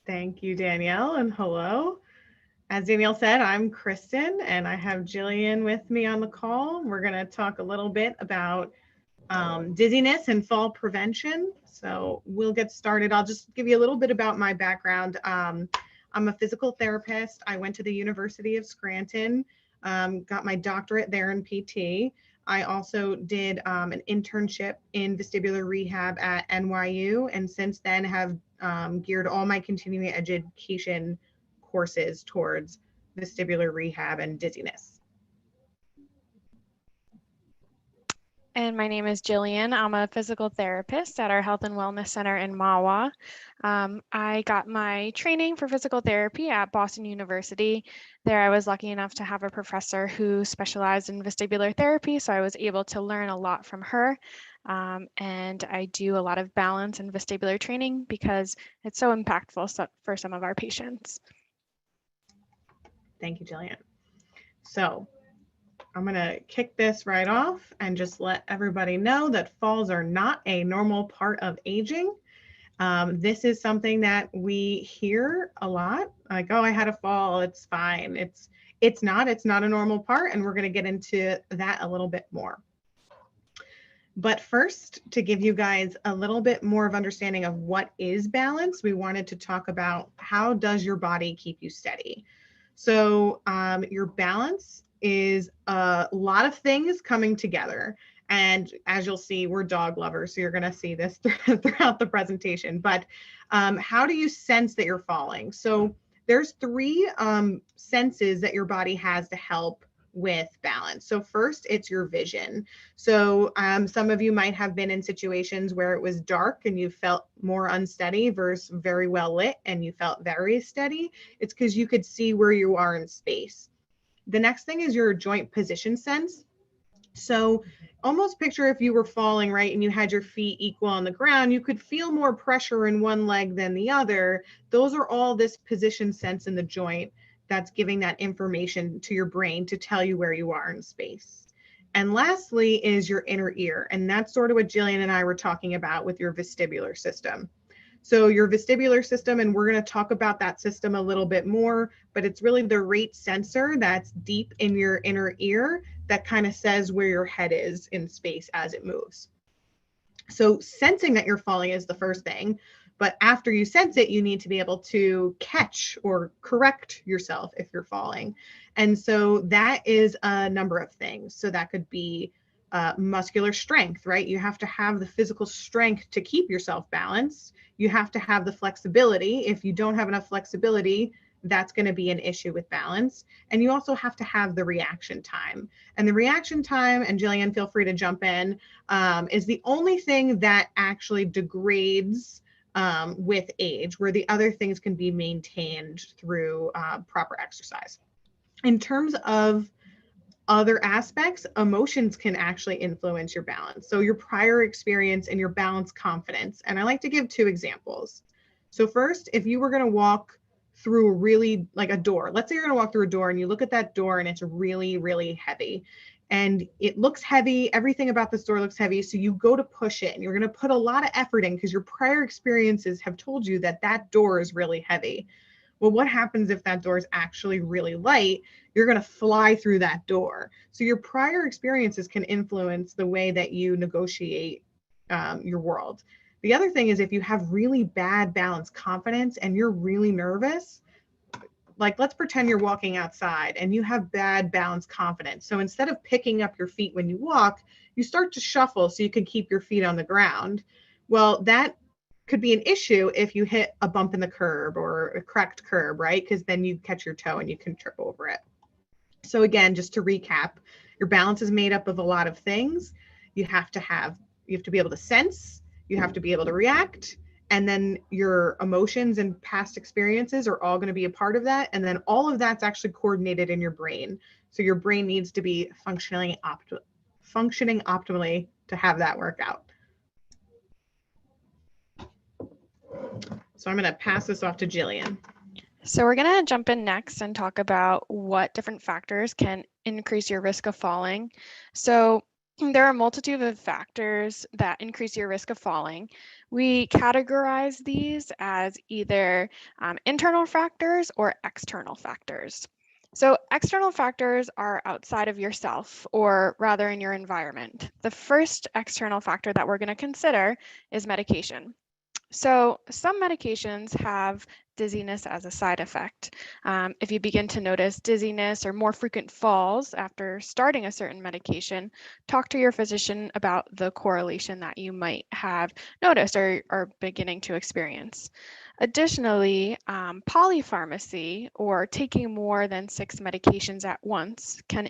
Thank you, Danielle, and hello. As Danielle said, I'm Kristen, and I have Jillian with me on the call. We're going to talk a little bit about dizziness and fall prevention. So we'll get started. I'll just give you a little bit about my background. I'm a physical therapist. I went to the University of Scranton, got my doctorate there in PT. I also did an internship in vestibular rehab at NYU, and since then have geared all my continuing education courses towards vestibular rehab and dizziness. And my name is Jillian. I'm a physical therapist at our Health and Wellness Center in Mahwah. I got my training for physical therapy at Boston University. There, I was lucky enough to have a professor who specialized in vestibular therapy, so I was able to learn a lot from her. And I do a lot of balance and vestibular training because it's so impactful for some of our patients. Thank you, Jillian. So I'm going to kick this right off and just let everybody know that falls are not a normal part of aging. This is something that we hear a lot, like, oh, I had a fall, it's fine. It's not a normal part, and we're going to get into that a little bit more. But first, to give you guys a little bit more of understanding of what is balance, we wanted to talk about how does your body keep you steady. So your balance is a lot of things coming together. And as you'll see, we're dog lovers, so you're going to see this throughout the presentation. But how do you sense that you're falling? So there's three senses that your body has to help with balance. So first, it's your vision. So some of you might have been in situations where it was dark and you felt more unsteady versus very well lit and you felt very steady. It's because you could see where you are in space. The next thing is your joint position sense. So almost picture if you were falling, right, and you had your feet equal on the ground, you could feel more pressure in one leg than the other. Those are all this position sense in the joint that's giving that information to your brain to tell you where you are in space. And lastly is your inner ear. And that's sort of what Jillian and I were talking about with your vestibular system. So your vestibular system, and we're going to talk about that system a little bit more, but it's really the rate sensor that's deep in your inner ear that kind of says where your head is in space as it moves. So sensing that you're falling is the first thing. But after you sense it, you need to be able to catch or correct yourself if you're falling. And so that is a number of things. So that could be muscular strength, right? You have to have the physical strength to keep yourself balanced. You have to have the flexibility. If you don't have enough flexibility, that's going to be an issue with balance. And you also have to have the reaction time. And the reaction time, and Jillian, feel free to jump in, is the only thing that actually degrades with age, where the other things can be maintained through proper exercise. In terms of other aspects, emotions can actually influence your balance. So your prior experience and your balance confidence. And I like to give two examples. So first, if you were going to walk through really like a door, let's say you're going to walk through a door and you look at that door and it's really, really heavy. And it looks heavy. Everything about this door looks heavy. So you go to push it and you're going to put a lot of effort in because your prior experiences have told you that that door is really heavy. Well, what happens if that door is actually really light? You're going to fly through that door. So your prior experiences can influence the way that you negotiate your world. The other thing is if you have really bad balance confidence and you're really nervous, like let's pretend you're walking outside and you have bad balance confidence. So instead of picking up your feet when you walk, you start to shuffle so you can keep your feet on the ground. Well, that could be an issue if you hit a bump in the curb or a cracked curb, right? Because then you catch your toe and you can trip over it. So again, just to recap, your balance is made up of a lot of things. You have to be able to sense, you have to be able to react, and then your emotions and past experiences are all going to be a part of that. And then all of that's actually coordinated in your brain. So your brain needs to be functioning optimally to have that work out. So I'm going to pass this off to Jillian. So we're going to jump in next and talk about what different factors can increase your risk of falling. So there are a multitude of factors that increase your risk of falling. We categorize these as either internal factors or external factors. So external factors are outside of yourself, or rather in your environment. The first external factor that we're going to consider is medication. So some medications have dizziness as a side effect. If you begin to notice dizziness or more frequent falls after starting a certain medication, talk to your physician about the correlation that you might have noticed or are beginning to experience. Additionally, polypharmacy, or taking more than 6 medications at once, can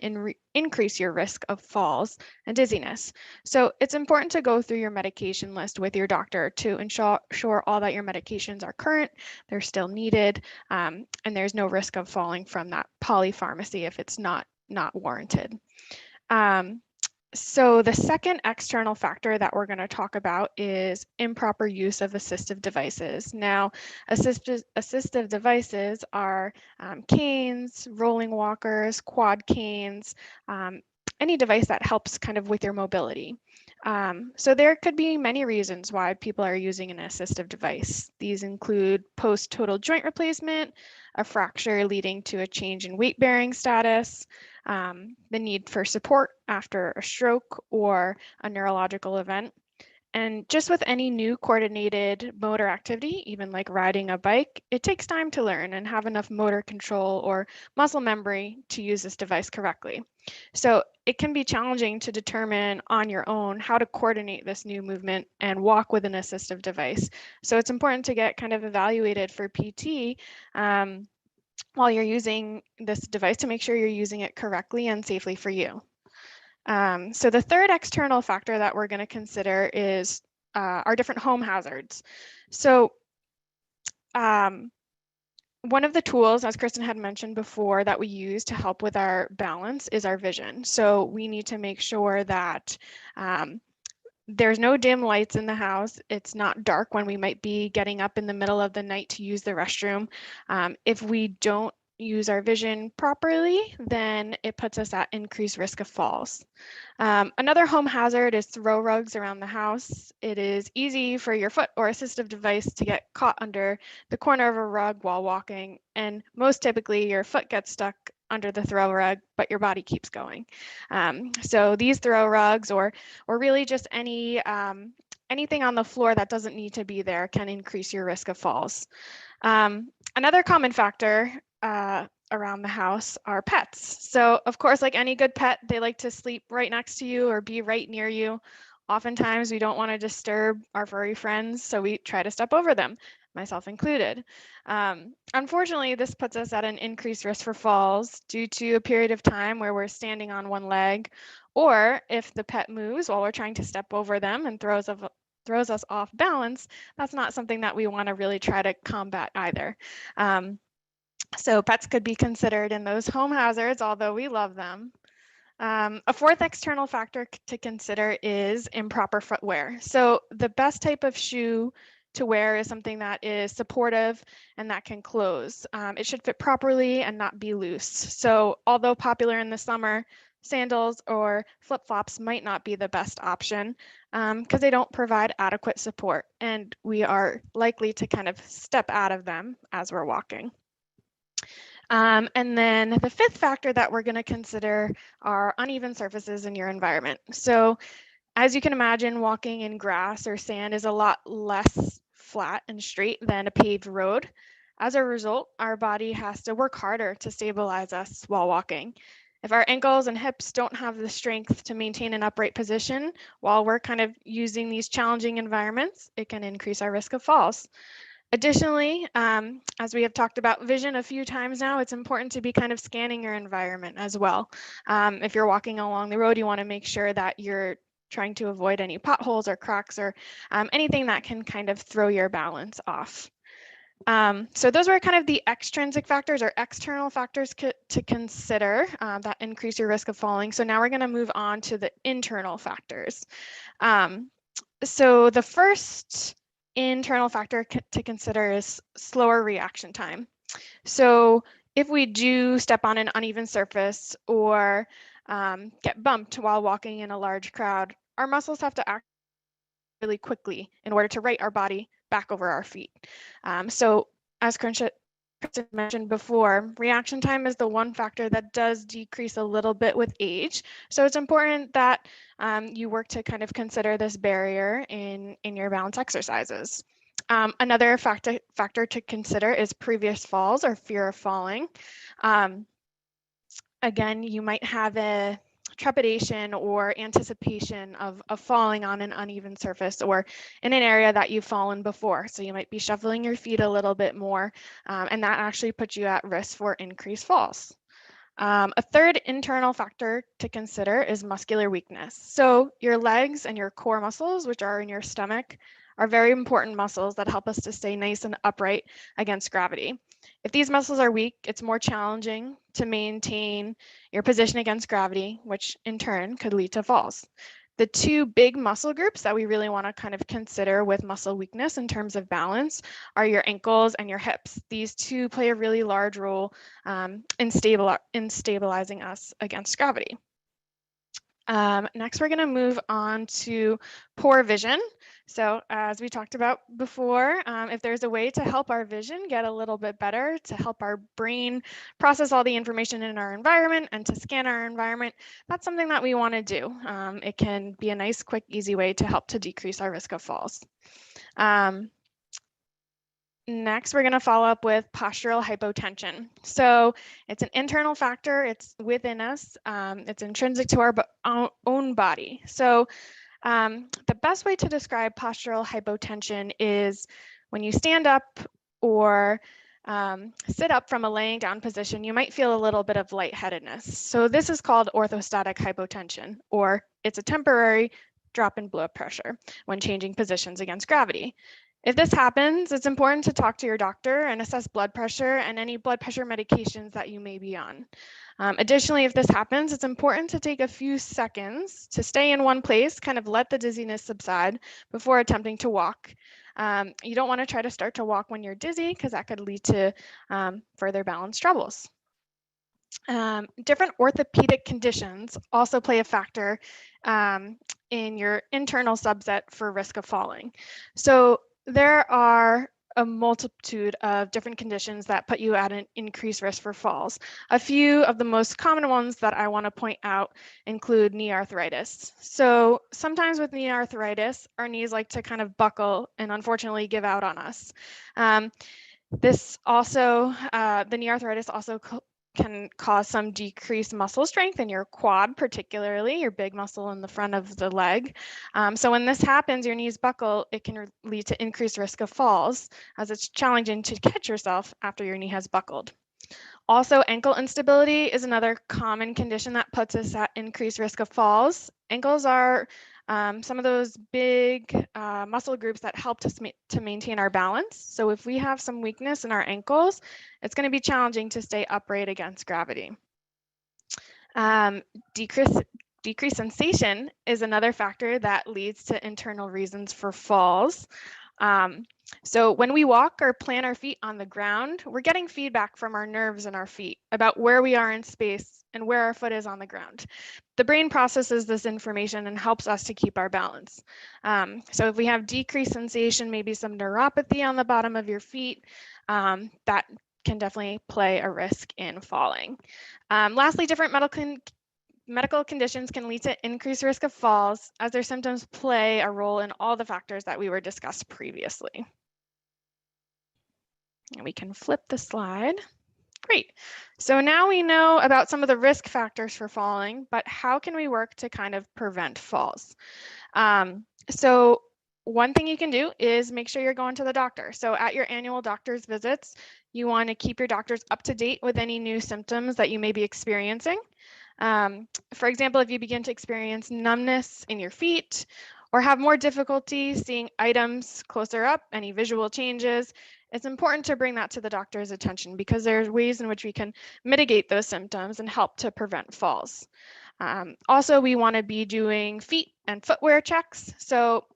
increase your risk of falls and dizziness. So it's important to go through your medication list with your doctor to ensure all that your medications are current, they're still needed, and there's no risk of falling from that polypharmacy if it's not warranted. So the second external factor that we're going to talk about is improper use of assistive devices. Now, assistive devices are canes, rolling walkers, quad canes, any device that helps kind of with your mobility. So there could be many reasons why people are using an assistive device. These include post-total joint replacement, a fracture leading to a change in weight-bearing status, the need for support after a stroke or a neurological event. And just with any new coordinated motor activity, even like riding a bike, it takes time to learn and have enough motor control or muscle memory to use this device correctly. So it can be challenging to determine on your own how to coordinate this new movement and walk with an assistive device. So it's important to get kind of evaluated for PT while you're using this device to make sure you're using it correctly and safely for you. So the third external factor that we're going to consider is our different home hazards. So one of the tools, as Kristen had mentioned before, that we use to help with our balance is our vision. So we need to make sure that there's no dim lights in the house. It's not dark when we might be getting up in the middle of the night to use the restroom. If we don't use our vision properly, then it puts us at increased risk of falls. Another home hazard is throw rugs around the house. It is easy for your foot or assistive device to get caught under the corner of a rug while walking, and most typically your foot gets stuck under the throw rug, but your body keeps going. So these throw rugs, or really just anything on the floor that doesn't need to be there, can increase your risk of falls. Another common factor around the house are pets. So of course, like any good pet, they like to sleep right next to you or be right near you. Oftentimes we don't want to disturb our furry friends, so we try to step over them, myself included. Unfortunately, this puts us at an increased risk for falls due to a period of time where we're standing on one leg, or if the pet moves while we're trying to step over them and throws us off balance, that's not something that we want to really try to combat either. So pets could be considered in those home hazards, although we love them. A fourth external factor to consider is improper footwear. So the best type of shoe to wear is something that is supportive and that can close. It should fit properly and not be loose. So although popular in the summer, sandals or flip-flops might not be the best option because they don't provide adequate support, and we are likely to kind of step out of them as we're walking. And then the fifth factor that we're going to consider are uneven surfaces in your environment. So as you can imagine, walking in grass or sand is a lot less flat and straight than a paved road. As a result, our body has to work harder to stabilize us while walking. If our ankles and hips don't have the strength to maintain an upright position while we're kind of using these challenging environments, it can increase our risk of falls. Additionally, as we have talked about vision a few times now, it's important to be kind of scanning your environment as well. If you're walking along the road, you want to make sure that you're trying to avoid any potholes or cracks or anything that can kind of throw your balance off. So those were kind of the extrinsic factors or external factors to consider that increase your risk of falling. So now we're going to move on to the internal factors. So the first internal factor to consider is slower reaction time. So if we do step on an uneven surface or get bumped while walking in a large crowd, our muscles have to act really quickly in order to right our body back over our feet. So as Kristen mentioned before, reaction time is the one factor that does decrease a little bit with age. So it's important that you work to kind of consider this barrier in your balance exercises. Another factor to consider is previous falls or fear of falling. Again, you might have a trepidation or anticipation of falling on an uneven surface or in an area that you've fallen before. So you might be shuffling your feet a little bit more, and that actually puts you at risk for increased falls. A third internal factor to consider is muscular weakness. So your legs and your core muscles, which are in your stomach, are very important muscles that help us to stay nice and upright against gravity. If these muscles are weak, it's more challenging to maintain your position against gravity, which in turn could lead to falls. The two big muscle groups that we really want to kind of consider with muscle weakness in terms of balance are your ankles and your hips. These two play a really large role in stabilizing us against gravity. Next, we're going to move on to poor vision. So as we talked about before, if there's a way to help our vision get a little bit better, to help our brain process all the information in our environment and to scan our environment, that's something that we want to do. It can be a nice, quick, easy way to help to decrease our risk of falls. Next, we're going to follow up with postural hypotension. So it's an internal factor. It's within us. It's intrinsic to our own body. So the best way to describe postural hypotension is when you stand up or sit up from a laying down position, you might feel a little bit of lightheadedness. So this is called orthostatic hypotension, or it's a temporary drop in blood pressure when changing positions against gravity. If this happens, it's important to talk to your doctor and assess blood pressure and any blood pressure medications that you may be on. Additionally, if this happens, it's important to take a few seconds to stay in one place, kind of let the dizziness subside before attempting to walk. You don't want to try to start to walk when you're dizzy because that could lead to further balance troubles. Different orthopedic conditions also play a factor in your internal subset for risk of falling. So there are a multitude of different conditions that put you at an increased risk for falls. A few of the most common ones that I want to point out include knee arthritis. So sometimes with knee arthritis, our knees like to kind of buckle and unfortunately give out on us. The knee arthritis also can cause some decreased muscle strength in your quad, particularly your big muscle in the front of the leg. So when this happens, your knees buckle, it can lead to increased risk of falls, as it's challenging to catch yourself after your knee has buckled. Also, ankle instability is another common condition that puts us at increased risk of falls. Ankles are some of those big muscle groups that help to maintain our balance. So if we have some weakness in our ankles, it's going to be challenging to stay upright against gravity. Decreased sensation is another factor that leads to internal reasons for falls. So when we walk or plant our feet on the ground, we're getting feedback from our nerves in our feet about where we are in space and where our foot is on the ground. The brain processes this information and helps us to keep our balance. So if we have decreased sensation, maybe some neuropathy on the bottom of your feet, that can definitely play a risk in falling. Lastly, different medical conditions can lead to increased risk of falls, as their symptoms play a role in all the factors that we were discussed previously. And we can flip the slide. Great. So now we know about some of the risk factors for falling, but how can we work to kind of prevent falls? So one thing you can do is make sure you're going to the doctor. So at your annual doctor's visits, you want to keep your doctors up to date with any new symptoms that you may be experiencing. For example, if you begin to experience numbness in your feet or have more difficulty seeing items closer up, any visual changes, it's important to bring that to the doctor's attention because there's ways in which we can mitigate those symptoms and help to prevent falls. Also, we want to be doing feet and footwear checks. So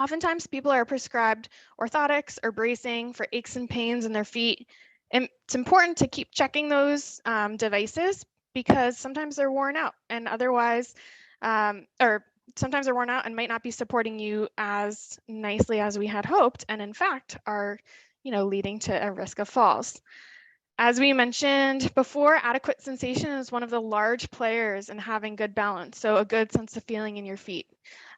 oftentimes people are prescribed orthotics or bracing for aches and pains in their feet. And it's important to keep checking those devices because sometimes they're worn out and otherwise, or sometimes are worn out and might not be supporting you as nicely as we had hoped, and in fact are, leading to a risk of falls. As we mentioned before, adequate sensation is one of the large players in having good balance, so a good sense of feeling in your feet.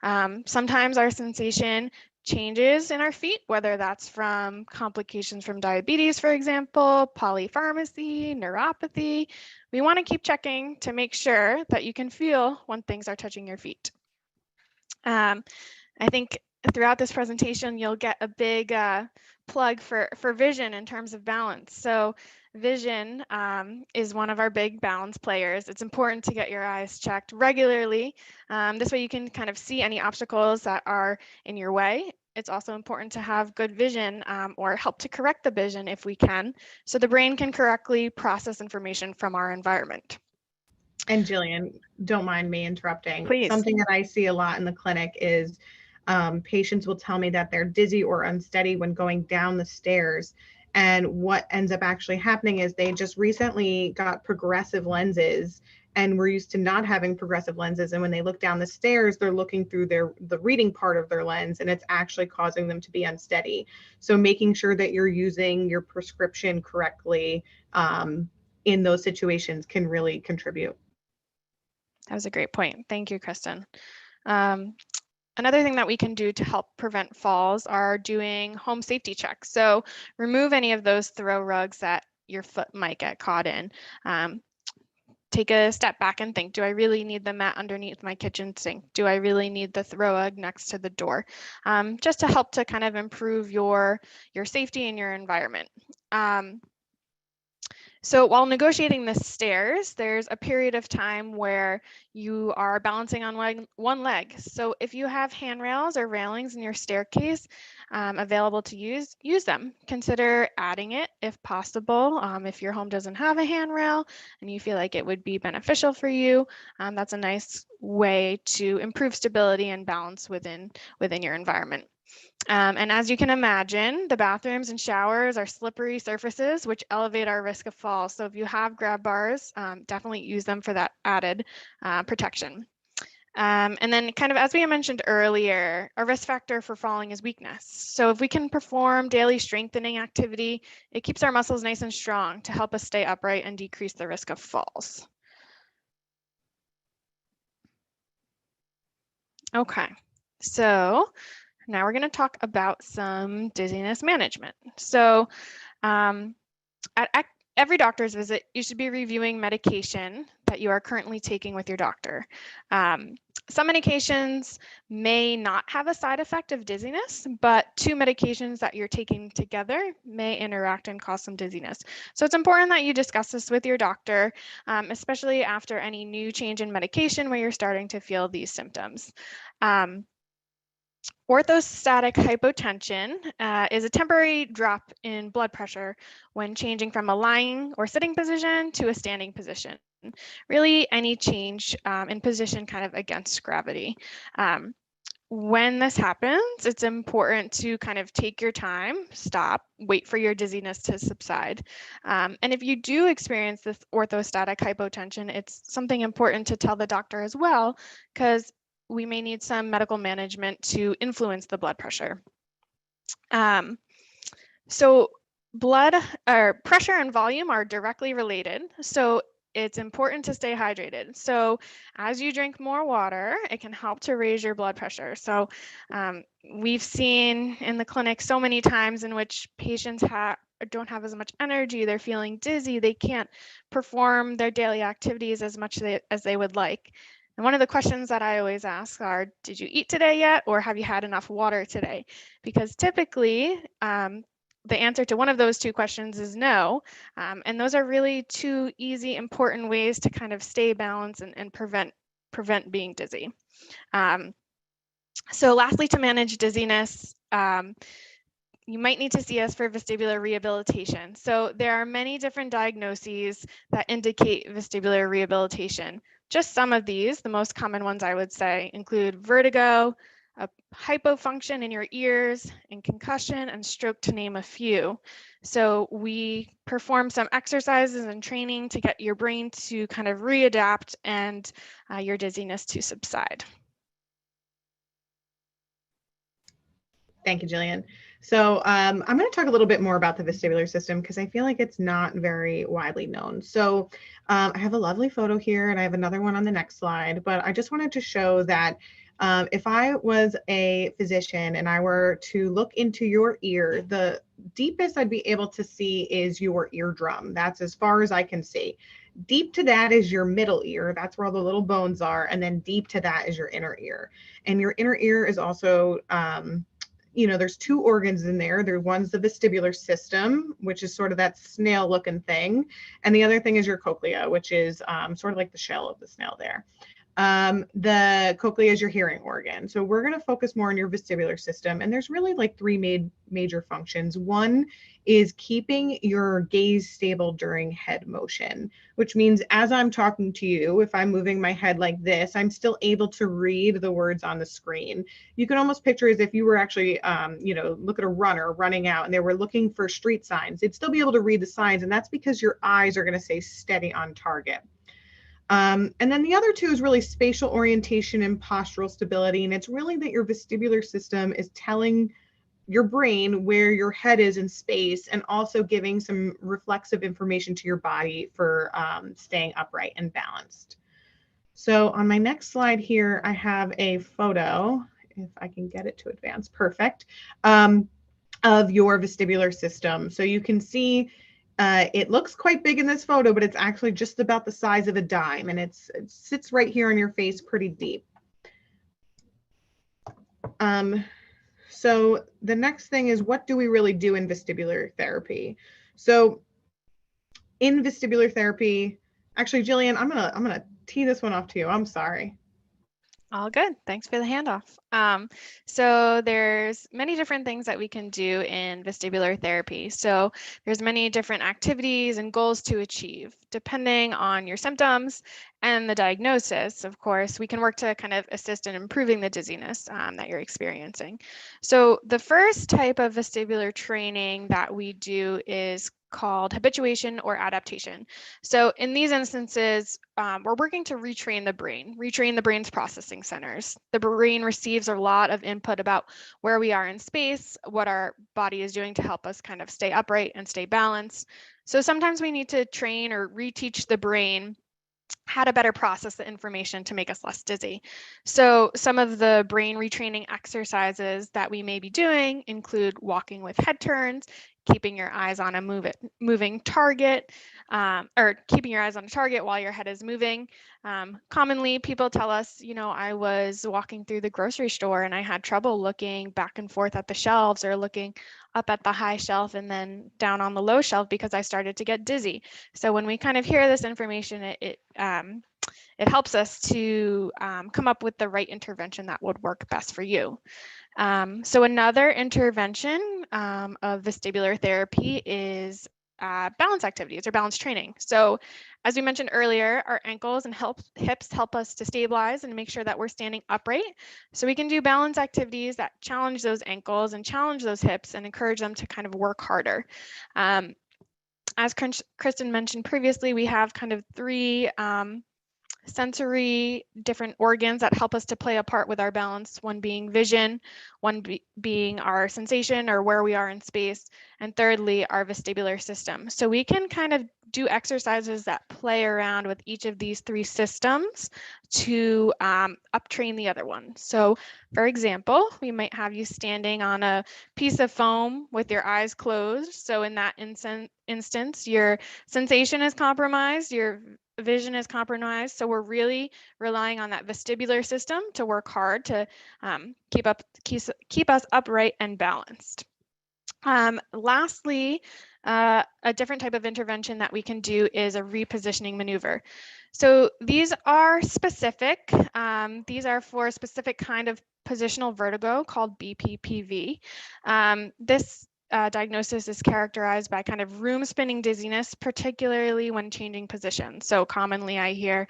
Sometimes our sensation changes in our feet, whether that's from complications from diabetes, for example, polypharmacy, neuropathy. We want to keep checking to make sure that you can feel when things are touching your feet. I think throughout this presentation, you'll get a big plug for vision in terms of balance. So vision is one of our big balance players. It's important to get your eyes checked regularly. This way you can kind of see any obstacles that are in your way. It's also important to have good vision or help to correct the vision if we can, so the brain can correctly process information from our environment. And Jillian, don't mind me interrupting. Please. Something that I see a lot in the clinic is patients will tell me that they're dizzy or unsteady when going down the stairs. And what ends up actually happening is they just recently got progressive lenses, and we're used to not having progressive lenses. And when they look down the stairs, they're looking through the reading part of their lens, and it's actually causing them to be unsteady. So making sure that you're using your prescription correctly in those situations can really contribute. That was a great point. Thank you, Kristen. Another thing that we can do to help prevent falls are doing home safety checks. So remove any of those throw rugs that your foot might get caught in. Take a step back and think, do I really need the mat underneath my kitchen sink? Do I really need the throw rug next to the door? Just to help to kind of improve your safety and your environment. So while negotiating the stairs, there's a period of time where you are balancing on one leg. So if you have handrails or railings in your staircase available to use them. Consider adding it if possible. If your home doesn't have a handrail and you feel like it would be beneficial for you, that's a nice way to improve stability and balance within your environment. And as you can imagine, the bathrooms and showers are slippery surfaces, which elevate our risk of fall. So if you have grab bars, definitely use them for that added protection. And then kind of as we mentioned earlier, a risk factor for falling is weakness. So if we can perform daily strengthening activity, it keeps our muscles nice and strong to help us stay upright and decrease the risk of falls. Okay, so now we're going to talk about some dizziness management. So at every doctor's visit, you should be reviewing medication that you are currently taking with your doctor. Some medications may not have a side effect of dizziness, but two medications that you're taking together may interact and cause some dizziness. So it's important that you discuss this with your doctor, especially after any new change in medication where you're starting to feel these symptoms. Orthostatic hypotension is a temporary drop in blood pressure when changing from a lying or sitting position to a standing position. Really, any change in position kind of against gravity. When this happens, it's important to kind of take your time, stop, wait for your dizziness to subside. And if you do experience this orthostatic hypotension, it's something important to tell the doctor as well, because we may need some medical management to influence the blood pressure. So blood or pressure and volume are directly related. So it's important to stay hydrated. So as you drink more water, it can help to raise your blood pressure. So we've seen in the clinic so many times in which patients don't have as much energy, they're feeling dizzy, they can't perform their daily activities as much as they would like. And one of the questions that I always ask are, did you eat today yet? Or have you had enough water today? Because typically, the answer to one of those two questions is no. And those are really two easy, important ways to kind of stay balanced and prevent being dizzy. So lastly, to manage dizziness, you might need to see us for vestibular rehabilitation. So there are many different diagnoses that indicate vestibular rehabilitation. Just some of these, the most common ones I would say, include vertigo, a hypofunction in your ears, and concussion and stroke, to name a few. So we perform some exercises and training to get your brain to kind of readapt and your dizziness to subside. Thank you, Jillian. So I'm going to talk a little bit more about the vestibular system because I feel like it's not very widely known. So I have a lovely photo here and I have another one on the next slide, but I just wanted to show that if I was a physician and I were to look into your ear, the deepest I'd be able to see is your eardrum. That's as far as I can see. Deep to that is your middle ear. That's where all the little bones are. And then deep to that is your inner ear. And your inner ear is also, there's two organs in there. One's the vestibular system, which is sort of that snail looking thing. And the other thing is your cochlea, which is sort of like the shell of the snail there. The cochlea is your hearing organ. So we're going to focus more on your vestibular system. And there's really like three major functions. One is keeping your gaze stable during head motion, which means as I'm talking to you, if I'm moving my head like this, I'm still able to read the words on the screen. You can almost picture as if you were actually, look at a runner running out and they were looking for street signs. They'd still be able to read the signs. And that's because your eyes are going to stay steady on target. And then the other two is really spatial orientation and postural stability. And it's really that your vestibular system is telling your brain where your head is in space and also giving some reflexive information to your body for staying upright and balanced. So on my next slide here, I have a photo, if I can get it to advance, perfect, of your vestibular system. So you can see it looks quite big in this photo, but it's actually just about the size of a dime, and it sits right here on your face pretty deep. So the next thing is, what do we really do in vestibular therapy? So in vestibular therapy, actually, Jillian, I'm gonna tee this one off to you. I'm sorry. All good. Thanks for the handoff. So there's many different things that we can do in vestibular therapy. So there's many different activities and goals to achieve. Depending on your symptoms and the diagnosis, of course, we can work to kind of assist in improving the dizziness that you're experiencing. So the first type of vestibular training that we do is called habituation or adaptation. So in these instances, we're working to retrain the brain's processing centers. The brain receives a lot of input about where we are in space, what our body is doing to help us kind of stay upright and stay balanced. So sometimes we need to train or reteach the brain how to better process the information to make us less dizzy. So some of the brain retraining exercises that we may be doing include walking with head turns, keeping your eyes on a moving target, or keeping your eyes on a target while your head is moving. Commonly, people tell us, I was walking through the grocery store and I had trouble looking back and forth at the shelves or looking up at the high shelf and then down on the low shelf because I started to get dizzy. So when we kind of hear this information, it helps us to come up with the right intervention that would work best for you. So another intervention of vestibular therapy is balance activities or balance training. So as we mentioned earlier, our ankles and hips help us to stabilize and make sure that we're standing upright. So we can do balance activities that challenge those ankles and challenge those hips and encourage them to kind of work harder. As Kristen mentioned previously, we have kind of three sensory different organs that help us to play a part with our balance, one being vision, one being our sensation or where we are in space, and thirdly, our vestibular system. So we can kind of do exercises that play around with each of these three systems to uptrain the other one. So for example, we might have you standing on a piece of foam with your eyes closed. So in that instance, your sensation is compromised, your vision is compromised. So we're really relying on that vestibular system to work hard to keep us upright and balanced. Lastly, a different type of intervention that we can do is a repositioning maneuver. So these are specific. These are for a specific kind of positional vertigo called BPPV. This diagnosis is characterized by kind of room spinning dizziness, particularly when changing positions. So commonly I hear,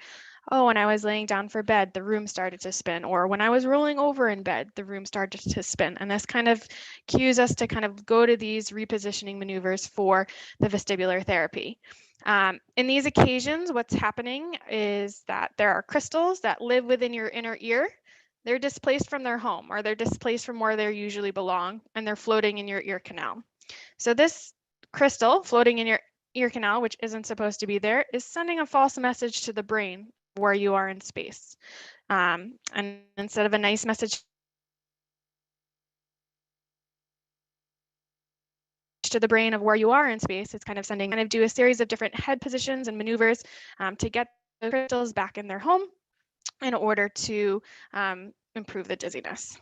oh, when I was laying down for bed, the room started to spin, or when I was rolling over in bed, the room started to spin. And this kind of cues us to kind of go to these repositioning maneuvers for the vestibular therapy. In these occasions, what's happening is that there are crystals that live within your inner ear. they're displaced from their home, or they're displaced from where they usually belong, and they're floating in your ear canal. So this crystal floating in your ear canal, which isn't supposed to be there, is sending a false message to the brain where you are in space. And instead of a nice message to the brain of where you are in space, it's kind of sending, kind of do a series of different head positions and maneuvers to get the crystals back in their home in order to improve the dizziness.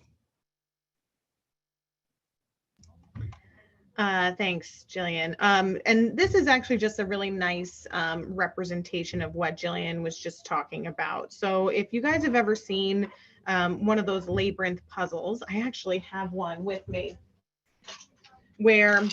Thanks, Jillian. And this is actually just a really nice representation of what Jillian was just talking about. So if you guys have ever seen one of those labyrinth puzzles, I actually have one with me where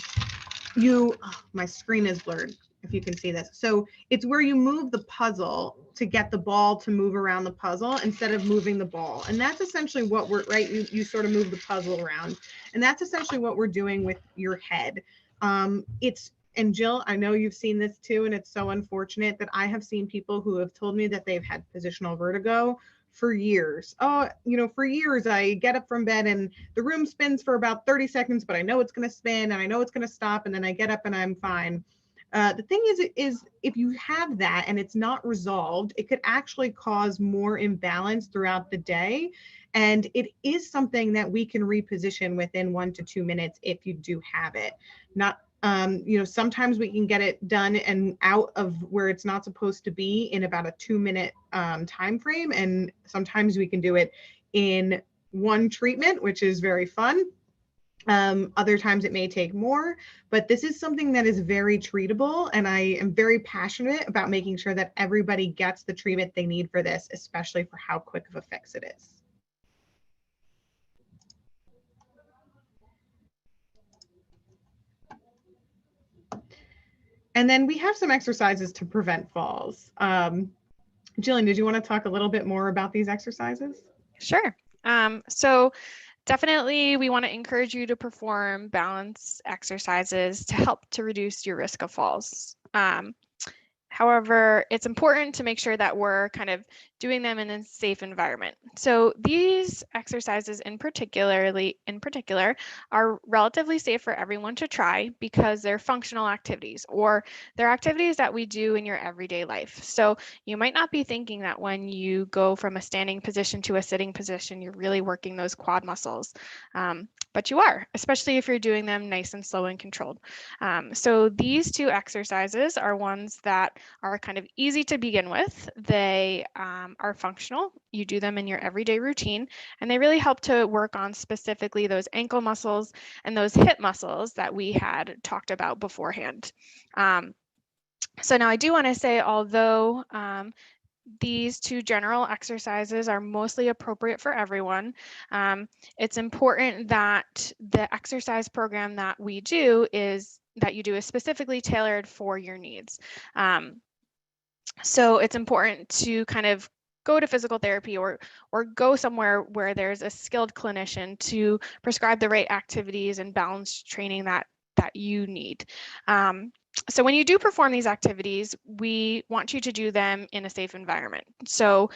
my screen is blurred if you can see this. So it's where you move the puzzle to get the ball to move around the puzzle instead of moving the ball. And that's essentially what we're, right? You sort of move the puzzle around. And that's essentially what we're doing with your head. And Jill, I know you've seen this too, and it's so unfortunate that I have seen people who have told me that they've had positional vertigo for years. Oh, for years I get up from bed and the room spins for about 30 seconds, but I know it's going to spin and I know it's going to stop, and then I get up and I'm fine. The thing is if you have that and it's not resolved, it could actually cause more imbalance throughout the day. And it is something that we can reposition within 1 to 2 minutes if you do have it. Not sometimes we can get it done and out of where it's not supposed to be in about a 2-minute time frame. And sometimes we can do it in one treatment, which is very fun. Other times it may take more, but this is something that is very treatable. And I am very passionate about making sure that everybody gets the treatment they need for this, especially for how quick of a fix it is. And then we have some exercises to prevent falls. Jillian, did you want to talk a little bit more about these exercises? Sure. So definitely we want to encourage you to perform balance exercises to help to reduce your risk of falls. However, it's important to make sure that we're kind of doing them in a safe environment. So these exercises in particular are relatively safe for everyone to try because they're functional activities, or they're activities that we do in your everyday life. So you might not be thinking that when you go from a standing position to a sitting position, you're really working those quad muscles. But you are, especially if you're doing them nice and slow and controlled. So these two exercises are ones that are kind of easy to begin with. They are functional. You do them in your everyday routine, and they really help to work on specifically those ankle muscles and those hip muscles that we had talked about beforehand. So now I do want to say, although these two general exercises are mostly appropriate for everyone, it's important that the exercise program that we do is specifically tailored for your needs. So it's important to kind of go to physical therapy or go somewhere where there's a skilled clinician to prescribe the right activities and balance training that you need. So when you do perform these activities, we want you to do them in a safe environment. So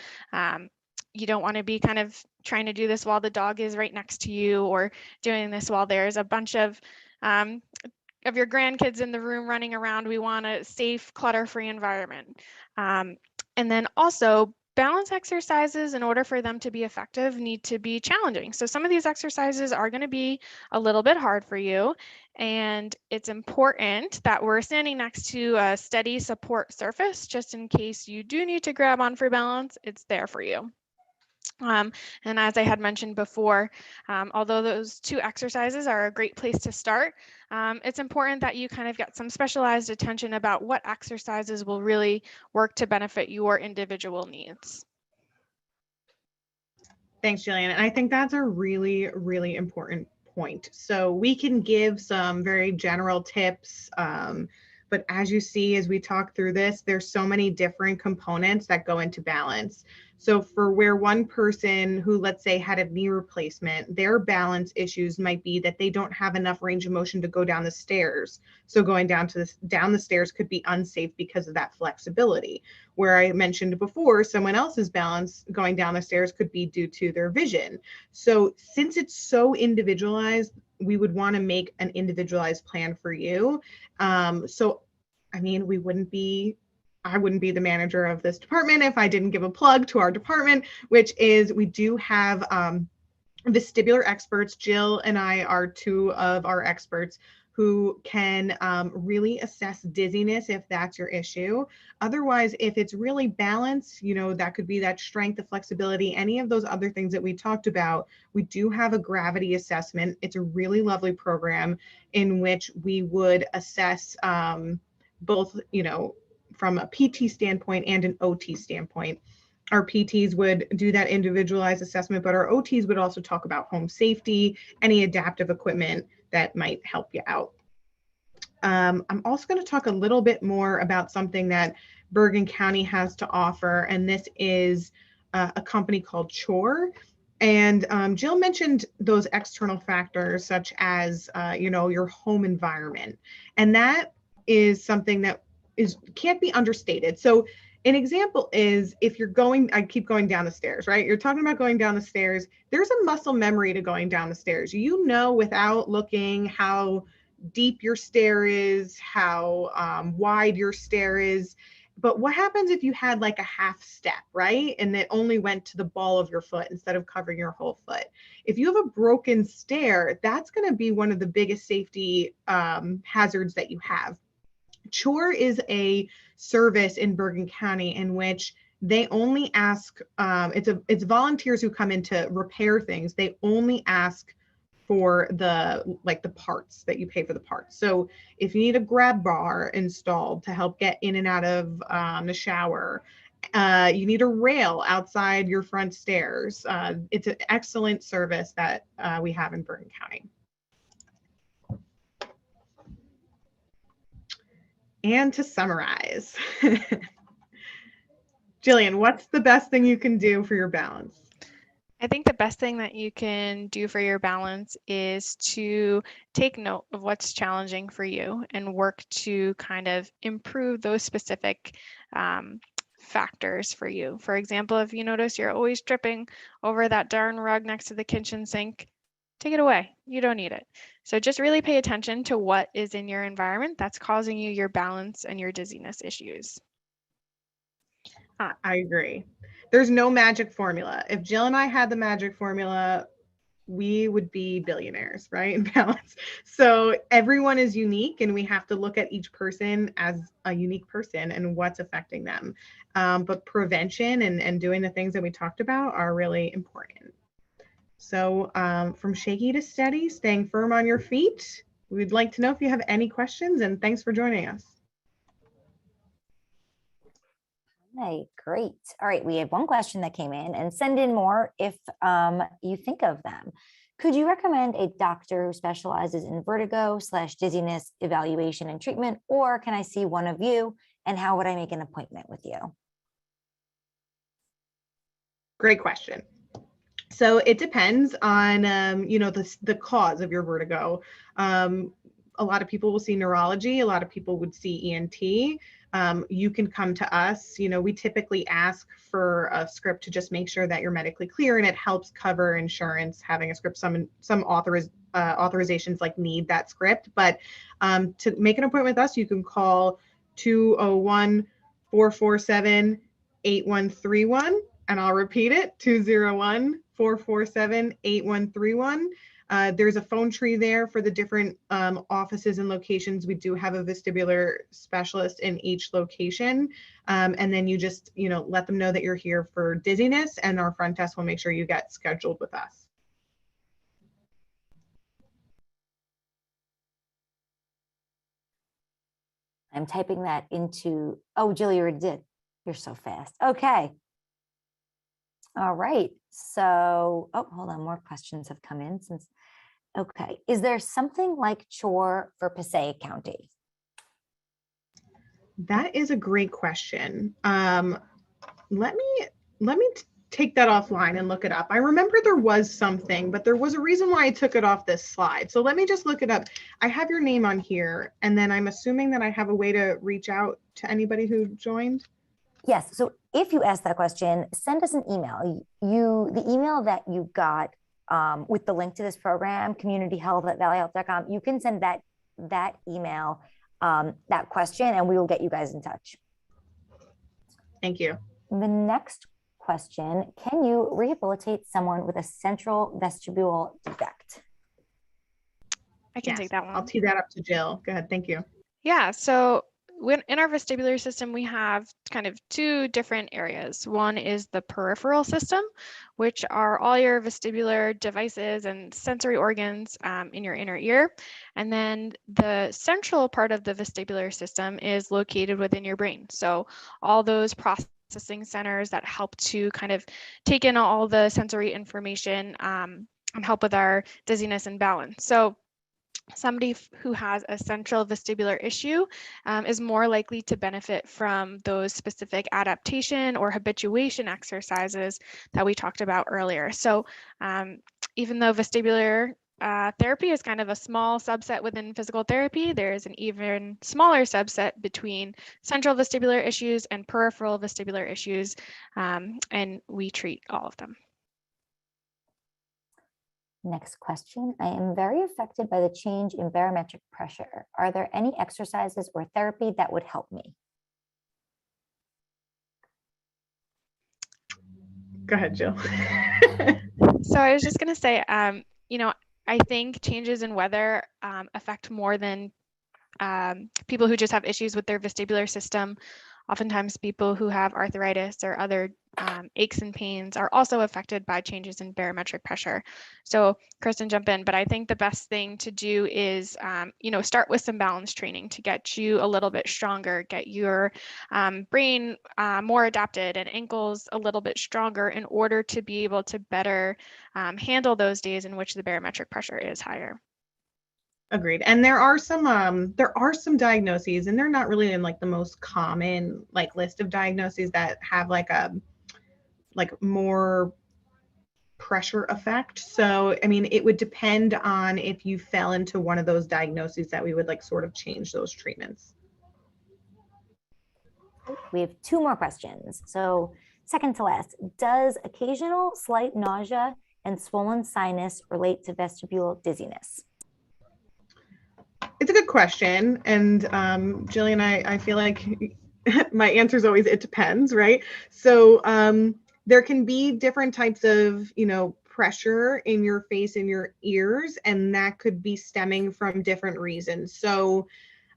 you don't want to be kind of trying to do this while the dog is right next to you, or doing this while there's a bunch of your grandkids in the room running around. We want a safe, clutter-free environment. And then also, balance exercises, in order for them to be effective, need to be challenging. So some of these exercises are going to be a little bit hard for you, and it's important that we're standing next to a steady support surface, just in case you do need to grab on for balance, it's there for you. And as I had mentioned before, although those two exercises are a great place to start, it's important that you kind of get some specialized attention about what exercises will really work to benefit your individual needs. Thanks, Jillian. And I think that's a really, really important point. So we can give some very general tips, But as you see, as we talk through this, there's so many different components that go into balance. So for where one person who, let's say, had a knee replacement, their balance issues might be that they don't have enough range of motion to go down the stairs. So going down the stairs could be unsafe because of that flexibility. Where I mentioned before, someone else's balance going down the stairs could be due to their vision. So since it's so individualized, we would want to make an individualized plan for you. So, I mean, I wouldn't be the manager of this department if I didn't give a plug to our department, which is we do have vestibular experts. Jill and I are two of our experts who can really assess dizziness if that's your issue. Otherwise, if it's really balanced, that could be that strength, the flexibility, any of those other things that we talked about. We do have a gravity assessment. It's a really lovely program in which we would assess both, from a PT standpoint and an OT standpoint. Our PTs would do that individualized assessment, but our OTs would also talk about home safety, any adaptive equipment that might help you out. I'm also going to talk a little bit more about something that Bergen County has to offer, and this is a company called Chore. And Jill mentioned those external factors such as, your home environment. And that is something that can't be understated. So an example is if I keep going down the stairs, right? You're talking about going down the stairs. There's a muscle memory to going down the stairs. Without looking how deep your stair is, how wide your stair is. But what happens if you had like a half step, right? And it only went to the ball of your foot instead of covering your whole foot. If you have a broken stair, that's going to be one of the biggest safety hazards that you have. Chore is a service in Bergen County in which they only ask, it's volunteers who come in to repair things. They only ask for the parts that you pay for the parts. So if you need a grab bar installed to help get in and out of the shower, you need a rail outside your front stairs. It's an excellent service that we have in Bergen County. And to summarize, Jillian, what's the best thing you can do for your balance? I think the best thing that you can do for your balance is to take note of what's challenging for you and work to kind of improve those specific factors for you. For example, if you notice you're always tripping over that darn rug next to the kitchen sink, take it away. You don't need it. So just really pay attention to what is in your environment that's causing you your balance and your dizziness issues. I agree. There's no magic formula. If Jill and I had the magic formula, we would be billionaires, right? In balance. So everyone is unique, and we have to look at each person as a unique person and what's affecting them. But prevention and doing the things that we talked about are really important. So from shaky to steady, staying firm on your feet. We'd like to know if you have any questions, and thanks for joining us. Hey, great. All right, we have one question that came in, and send in more if you think of them. Could you recommend a doctor who specializes in vertigo/dizziness evaluation and treatment, or can I see one of you, and how would I make an appointment with you? Great question. So it depends on, the cause of your vertigo. A lot of people will see neurology. A lot of people would see ENT. You can come to us. We typically ask for a script to just make sure that you're medically clear, and it helps cover insurance having a script. Some authorizations need that script, but to make an appointment with us, you can call 201-447-8131, and I'll repeat it, 201-447-8131. There's a phone tree there for the different offices and locations. We do have a vestibular specialist in each location. And then you just, let them know that you're here for dizziness, and our front desk will make sure you get scheduled with us. I'm typing that into, oh, Jill, you already did. You're so fast. Okay. All right. So, oh, hold on. More questions have come in since. Okay. Is there something like Chore for Passaic County? That is a great question. Let me take that offline and look it up. I remember there was something, but there was a reason why I took it off this slide. So let me just look it up. I have your name on here, and then I'm assuming that I have a way to reach out to anybody who joined. Yes. So if you ask that question, send us an email. The email that you got with the link to this program, communityhealth@valleyhealth.com, you can send that email, that question, and we will get you guys in touch. Thank you. The next question, can you rehabilitate someone with a central vestibular defect? I can take that one. I'll tee that up to Jill. Go ahead. Thank you. Yeah, so in our vestibular system, we have kind of two different areas. One is the peripheral system, which are all your vestibular devices and sensory organs in your inner ear. And then the central part of the vestibular system is located within your brain. So all those processing centers that help to kind of take in all the sensory information and help with our dizziness and balance. So somebody who has a central vestibular issue is more likely to benefit from those specific adaptation or habituation exercises that we talked about earlier. So even though vestibular therapy is kind of a small subset within physical therapy, there is an even smaller subset between central vestibular issues and peripheral vestibular issues, and we treat all of them. Next question. I am very affected by the change in barometric pressure. Are there any exercises or therapy that would help me? Go ahead, Jill. So I was just going to say, I think changes in weather affect more than people who just have issues with their vestibular system. Oftentimes people who have arthritis or other aches and pains are also affected by changes in barometric pressure. So Kristen, jump in, but I think the best thing to do is, start with some balance training to get you a little bit stronger, get your brain more adapted and ankles a little bit stronger in order to be able to better handle those days in which the barometric pressure is higher. Agreed. And there are some diagnoses, and they're not really in like the most common like list of diagnoses that have like a more pressure effect. So I mean, it would depend on if you fell into one of those diagnoses that we would like sort of change those treatments. We have two more questions. So second to last, does occasional slight nausea and swollen sinus relate to vestibular dizziness? It's a good question. And Jillian, I feel like my answer is always, it depends, right? So there can be different types of, pressure in your face and your ears, and that could be stemming from different reasons. So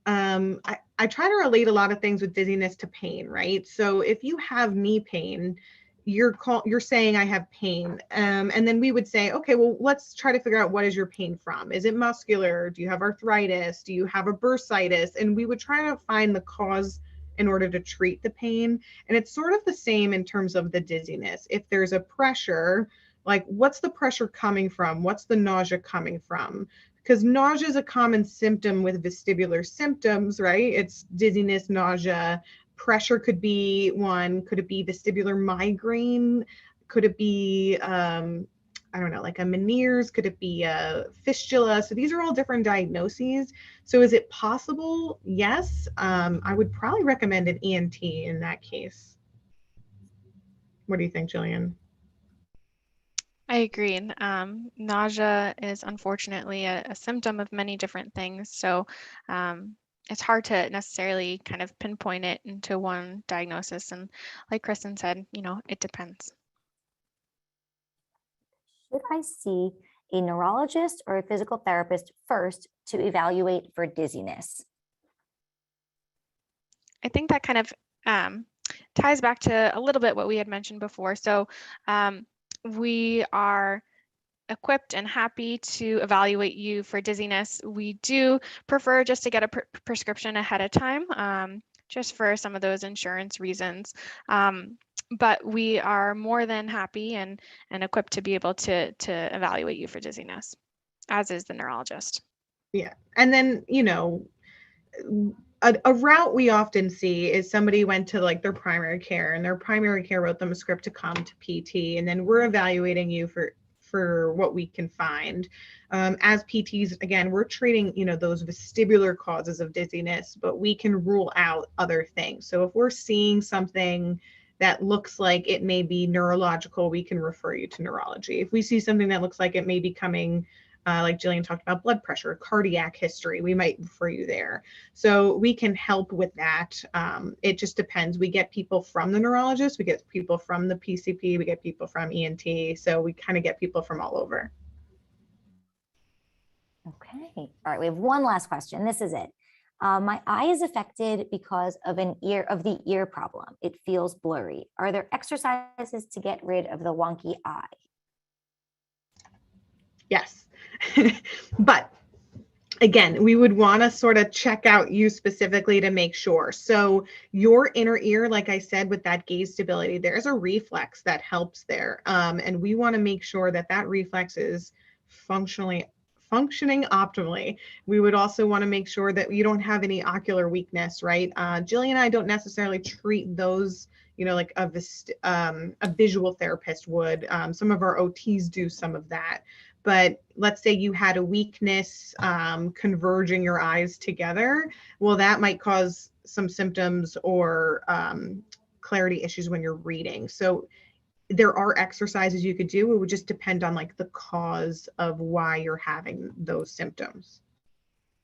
I try to relate a lot of things with dizziness to pain, right? So if you have knee pain, you're saying I have pain. And then we would say, okay, well, let's try to figure out what is your pain from? Is it muscular? Do you have arthritis? Do you have a bursitis? And we would try to find the cause in order to treat the pain. And it's sort of the same in terms of the dizziness. If there's a pressure, like what's the pressure coming from? What's the nausea coming from? Because nausea is a common symptom with vestibular symptoms, right? It's dizziness, nausea. Pressure could be one. Could it be vestibular migraine? Could it be, I don't know, like a Meniere's? Could it be a fistula? So these are all different diagnoses. So is it possible? Yes. I would probably recommend an ENT in that case. What do you think, Jillian? I agree. Nausea is unfortunately a symptom of many different things. So it's hard to necessarily kind of pinpoint it into one diagnosis. And like Kristen said, it depends. Should I see a neurologist or a physical therapist first to evaluate for dizziness? I think that kind of ties back to a little bit what we had mentioned before. So we are equipped and happy to evaluate you for dizziness. We do prefer just to get a prescription ahead of time, just for some of those insurance reasons. But we are more than happy and equipped to be able to evaluate you for dizziness, as is the neurologist. Yeah. And then, a route we often see is somebody went to like their primary care, and their primary care wrote them a script to come to PT, and then we're evaluating you for what we can find. As PTs, again, we're treating, those vestibular causes of dizziness, but we can rule out other things. So if we're seeing something that looks like it may be neurological, we can refer you to neurology. If we see something that looks like it may be coming, like Jillian talked about, blood pressure, cardiac history, we might refer you there. So we can help with that. It just depends. We get people from the neurologist, we get people from the PCP, we get people from ENT. So we kind of get people from all over. Okay. All right. We have one last question. This is it. My eye is affected because of the ear problem. It feels blurry. Are there exercises to get rid of the wonky eye? Yes. But again, we would want to sort of check out you specifically to make sure. So your inner ear, like I said, with that gaze stability, there's a reflex that helps there. And we want to make sure that that reflex is functioning optimally. We would also want to make sure that you don't have any ocular weakness, right? Jillian and I don't necessarily treat those, like a visual therapist would. Some of our OTs do some of that. But let's say you had a weakness converging your eyes together. Well, that might cause some symptoms or clarity issues when you're reading. So there are exercises you could do. It would just depend on like the cause of why you're having those symptoms.